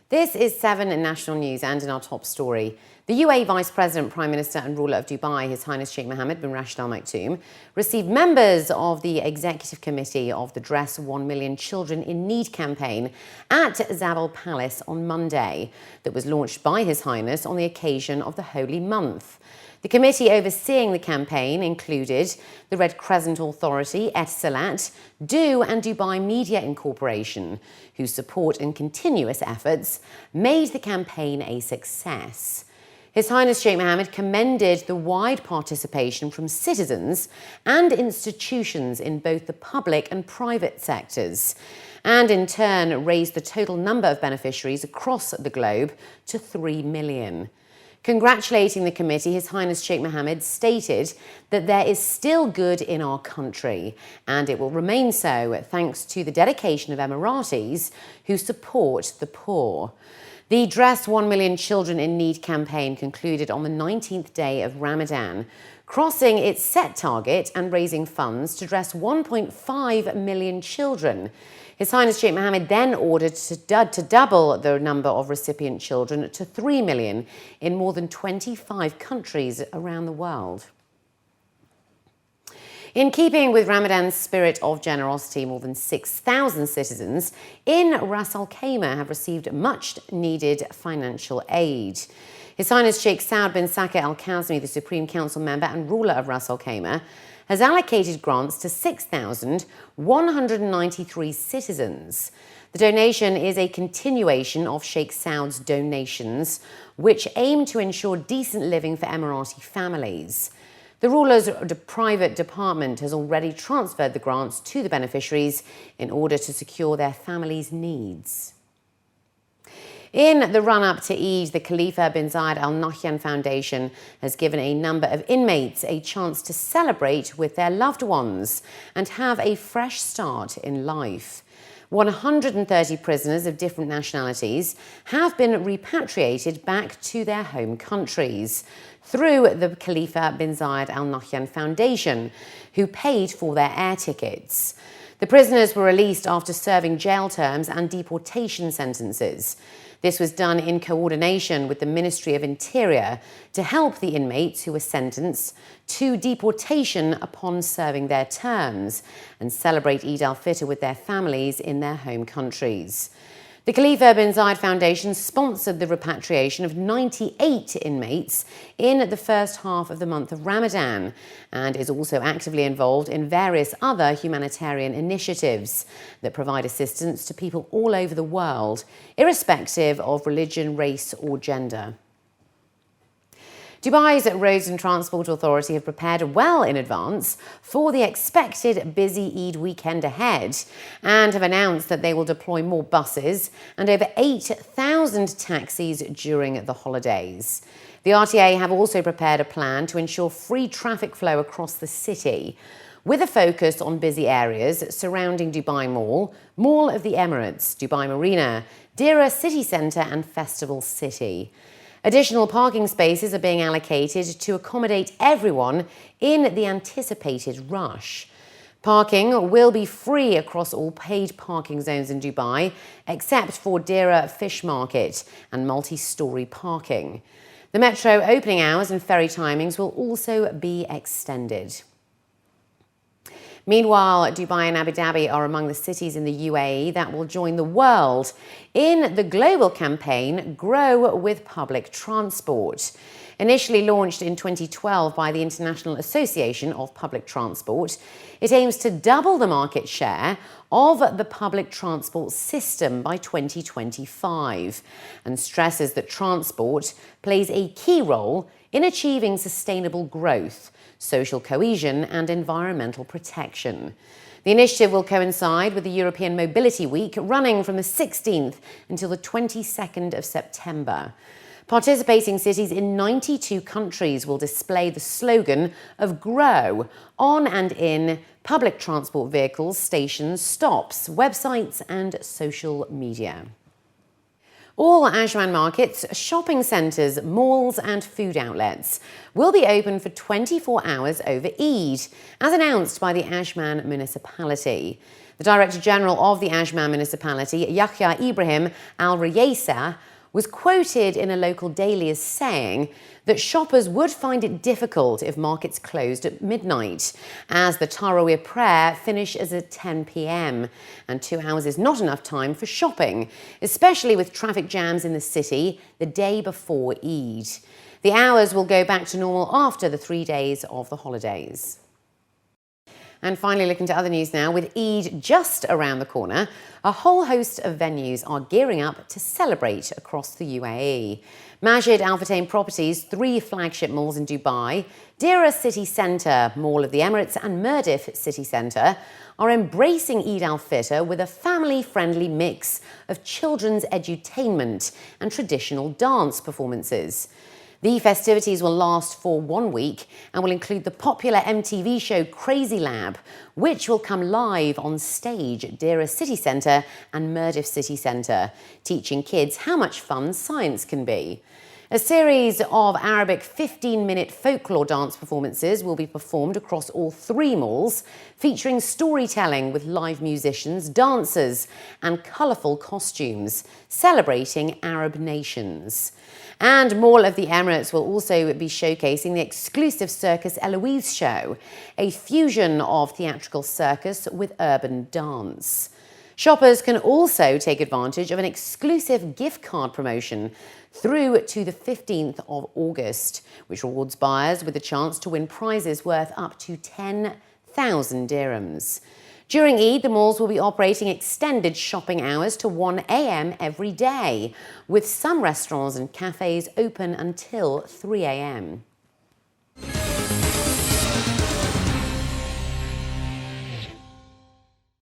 This is 7 National News, and in our top story, the UAE Vice President, Prime Minister and ruler of Dubai, His Highness Sheikh Mohammed bin Rashid Al Maktoum, received members of the Executive Committee of the Dress 1 Million Children in Need campaign at Zabal Palace on Monday, that was launched by His Highness on the occasion of the Holy Month. The committee overseeing the campaign included the Red Crescent Authority, Etisalat, Do and Dubai Media Incorporation, whose support and continuous efforts made the campaign a success. His Highness Sheikh Mohammed commended the wide participation from citizens and institutions in both the public and private sectors, and in turn raised the total number of beneficiaries across the globe to 3 million. Congratulating the committee, His Highness Sheikh Mohammed stated that there is still good in our country, and it will remain so thanks to the dedication of Emiratis who support the poor. The Dress 1 Million Children in Need campaign concluded on the 19th day of Ramadan, crossing its set target and raising funds to dress 1.5 million children. His Highness Sheikh Mohammed then ordered to double the number of recipient children to 3 million in more than 25 countries around the world. In keeping with Ramadan's spirit of generosity, more than 6,000 citizens in Ras Al Khaimah have received much-needed financial aid. His Highness Sheikh Saud bin Saqer Al Kazmi, the Supreme Council member and ruler of Ras Al Khaimah, has allocated grants to 6,193 citizens. The donation is a continuation of Sheikh Saud's donations, which aim to ensure decent living for Emirati families. The ruler's private department has already transferred the grants to the beneficiaries in order to secure their families' needs. In the run-up to Eid, the Khalifa bin Al Nahyan Foundation has given a number of inmates a chance to celebrate with their loved ones and have a fresh start in life. 130 prisoners of different nationalities have been repatriated back to their home countries through the Khalifa bin Al Nahyan Foundation, who paid for their air tickets. The prisoners were released after serving jail terms and deportation sentences. This was done in coordination with the Ministry of Interior to help the inmates who were sentenced to deportation upon serving their terms and celebrate Eid al-Fitr with their families in their home countries. The Khalifa bin Zayed Foundation sponsored the repatriation of 98 inmates in the first half of the month of Ramadan and is also actively involved in various other humanitarian initiatives that provide assistance to people all over the world, irrespective of religion, race or gender. Dubai's Roads and Transport Authority have prepared well in advance for the expected busy Eid weekend ahead and have announced that they will deploy more buses and over 8,000 taxis during the holidays. The RTA have also prepared a plan to ensure free traffic flow across the city, with a focus on busy areas surrounding Dubai Mall, Mall of the Emirates, Dubai Marina, Deira City Centre and Festival City. Additional parking spaces are being allocated to accommodate everyone in the anticipated rush. Parking will be free across all paid parking zones in Dubai, except for Deira Fish Market and multi-storey parking. The metro opening hours and ferry timings will also be extended. Meanwhile, Dubai and Abu Dhabi are among the cities in the UAE that will join the world in the global campaign Grow with Public Transport. Initially launched in 2012 by the International Association of Public Transport, it aims to double the market share of the public transport system by 2025 and stresses that transport plays a key role in achieving sustainable growth, social cohesion and environmental protection. The initiative will coincide with the European Mobility Week running from the 16th until the 22nd of September. Participating cities in 92 countries will display the slogan of Grow on and in public transport vehicles, stations, stops, websites and social media. All Ajman markets, shopping centres, malls and food outlets will be open for 24 hours over Eid, as announced by the Ajman municipality. The Director General of the Ajman municipality, Yahya Ibrahim Al-Rayesa, was quoted in a local daily as saying that shoppers would find it difficult if markets closed at midnight, as the Taraweeh prayer finishes at 10 p.m. and 2 hours is not enough time for shopping, especially with traffic jams in the city the day before Eid. The hours will go back to normal after the 3 days of the holidays. And finally, looking to other news now, with Eid just around the corner, a whole host of venues are gearing up to celebrate across the UAE. Majid Al Futtaim Properties' 3 flagship malls in Dubai, Deira City Centre, Mall of the Emirates and Mirdif City Centre are embracing Eid al-Fitr with a family-friendly mix of children's edutainment and traditional dance performances. The festivities will last for 1 week and will include the popular MTV show Crazy Lab, which will come live on stage at Deira City Centre and Mirdif City Centre, teaching kids how much fun science can be. A series of Arabic 15-minute folklore dance performances will be performed across all 3 malls, featuring storytelling with live musicians, dancers and colourful costumes, celebrating Arab nations. And Mall of the Emirates will also be showcasing the exclusive Circus Eloise show, a fusion of theatrical circus with urban dance. Shoppers can also take advantage of an exclusive gift card promotion through to the 15th of August, which rewards buyers with a chance to win prizes worth up to 10,000 dirhams. During Eid, the malls will be operating extended shopping hours to 1 a.m. every day, with some restaurants and cafes open until 3 a.m.